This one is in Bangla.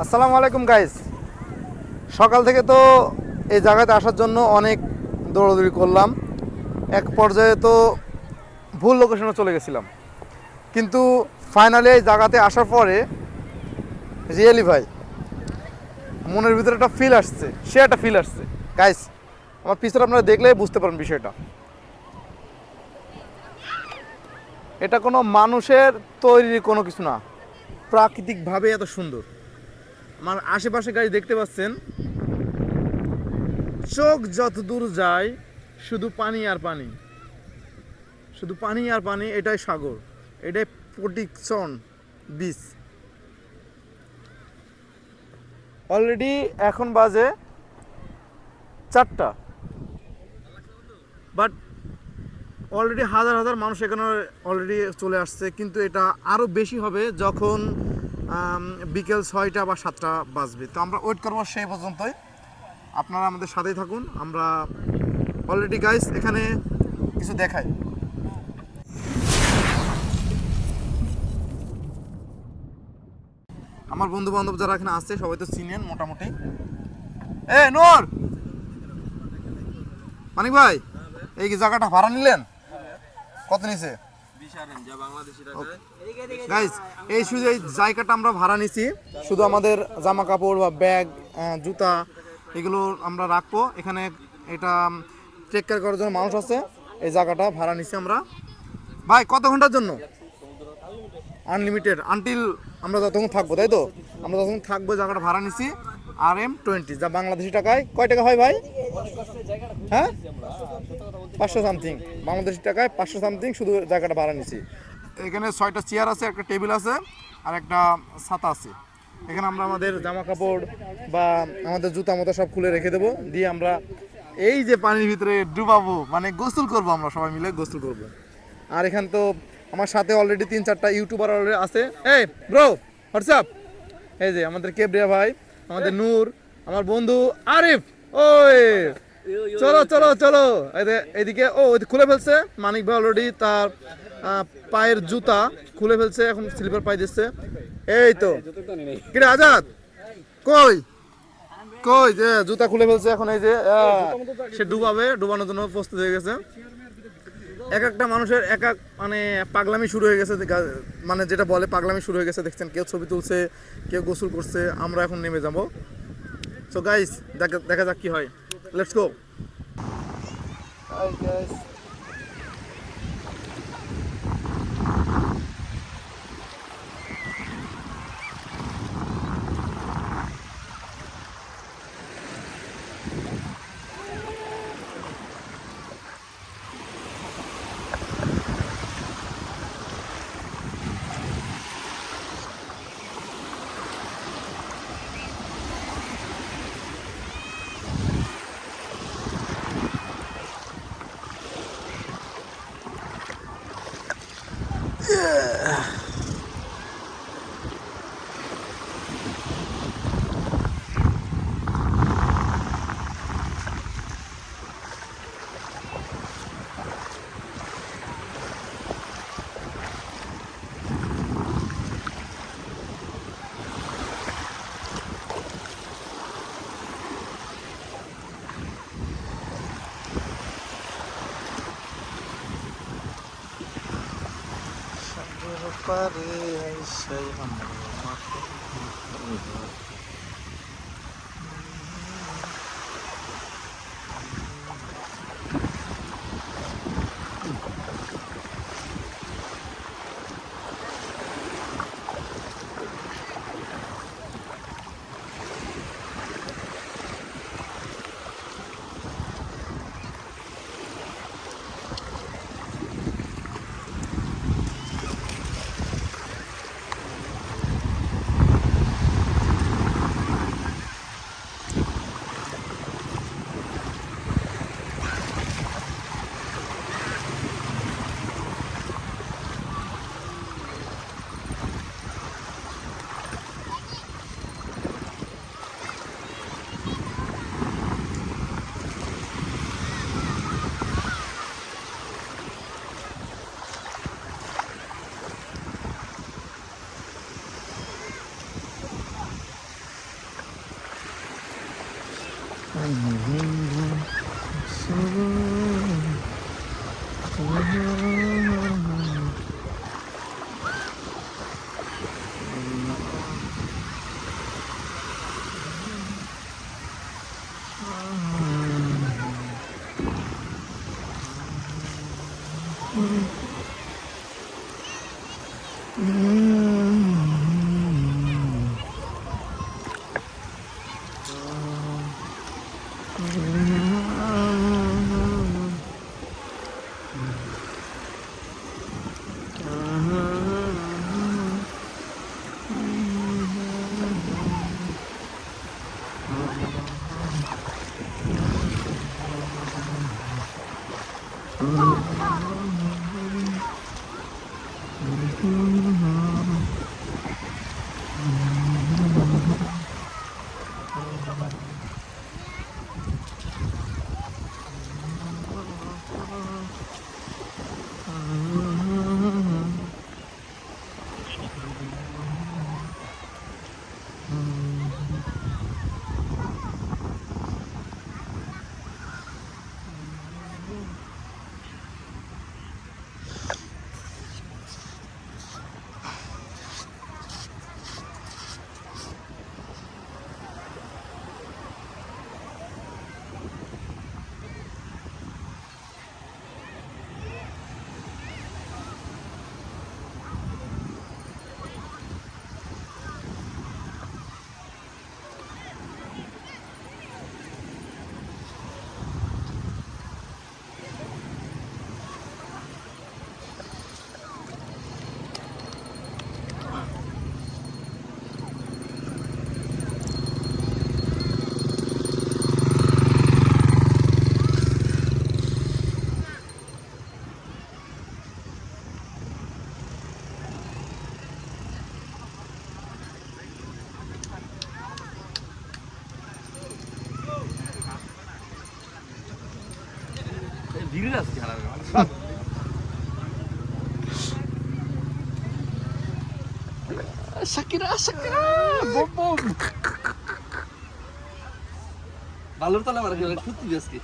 আসসালামু আলাইকুম গাইস। সকাল থেকে তো এই জায়গাতে আসার জন্য অনেক দৌড়াদৌড়ি করলাম। এক পর্যায়ে তো ভুল লোকেশনে চলে গেছিলাম, কিন্তু ফাইনালি এই জায়গাতে আসার পরে রিয়েলি ভাই মনের ভিতরে একটা ফিল আসছে, একটা ফিল আসছে গাইস। আমার পিছনে আপনারা দেখলেই বুঝতে পারেন বিষয়টা। এটা কোনো মানুষের তৈরি কোনো কিছু না, প্রাকৃতিকভাবে এত সুন্দর। আমার আশেপাশে গাড়ি দেখতে পাচ্ছেন, চোখ যত দূর যায় শুধু পানি আর পানি, শুধু পানি আর পানি। এটাই সাগর, এটাই প্রোটেকশন বিচ। অলরেডি এখন বাজে 4টা, বাট অলরেডি হাজার হাজার মানুষ এখানে অলরেডি চলে আসছে। কিন্তু এটা আরও বেশি হবে যখন বিকেল 6টা বা 7টা বাজবে। তো আমরা ওয়েট করবো সেই পর্যন্তই, আপনারা আমাদের সাথেই থাকুন। আমরা অলরেডি গাইস এখানে কিছু দেখাই। আমার বন্ধু বান্ধব যারা এখানে আসছে সবাই তো চিনেন মোটামুটি। নূর, মানিক ভাই, এই কি জায়গাটা ভাড়া নিলেন? কত নিছে? গাইস এই শুধু এই জায়গাটা আমরা ভাড়া নিছি, শুধু আমাদের জামা কাপড় বা ব্যাগ, জুতা এগুলো আমরা রাখবো এখানে। এটা টেক কেয়ার করার জন্য মানুষ আছে। এই জায়গাটা ভাড়া নিছি আমরা। ভাই কত ঘন্টার জন্য? আনলিমিটেড, আনটিল আমরা যতক্ষণ থাকবো, তাই তো? আমরা যতক্ষণ থাকবো জায়গাটা ভাড়া নিছি। RM20, যা বাংলাদেশি টাকায় কয় টাকা হয় ভাই? হ্যাঁ, 500 সামথিং বাংলাদেশি টাকায়, 500 সামথিং শুধু জায়গাটা ভাড়া নিছি। এখানে 6টা চেয়ার আছে, একটা টেবিল আছে, আর একটা ছাতা আছে। এখানে আমরা আমাদের জামা কাপড় বা আমাদের জুতা মতো সব খুলে রেখে দেবো, দিয়ে আমরা এই যে পানির ভিতরে ডুবাবো, মানে গোসল করবো, আমরা সবাই মিলে গোসল করবো। আর এখানে তো আমার সাথে অলরেডি 3-4টা ইউটিউবার অলরেডি আছে। এই ব্রো, হোয়াটসঅ্যাপ। এই যে আমাদের কেবরিয়া ভাই, আমাদের নূর, আমার বন্ধু আরিফ। ওই চলো চলো চলো, এদিকে। ও খুলে ফেলছে মানিক ভাই অলরেডি তার পায়ের জুতা খুলে ফেলছে, এখন স্লিপার পাই দিচ্ছে। এই তো কিরে আজাদ, কই কই যে জুতা খুলে ফেলছে এখন। এই যে সে ডুবানোর জন্য প্রস্তুত হয়ে গেছে। এক একটা মানুষের এক এক মানে পাগলামি শুরু হয়ে গেছে, মানে যেটা বলে পাগলামি শুরু হয়ে গেছে। দেখছেন, কেউ ছবি তুলছে, কেউ গোসল করছে। আমরা এখন নেমে যাবো। সো গাইস দেখা যাক কি হয়। Let's go. হাই গাইস, পারে আইসাই আমরা মাঠে। ধীরে যাচ্ছে খারাপ শাকিরা শাকিরা বম বম ভালোর তলা মারা গেল সত্যি আজকে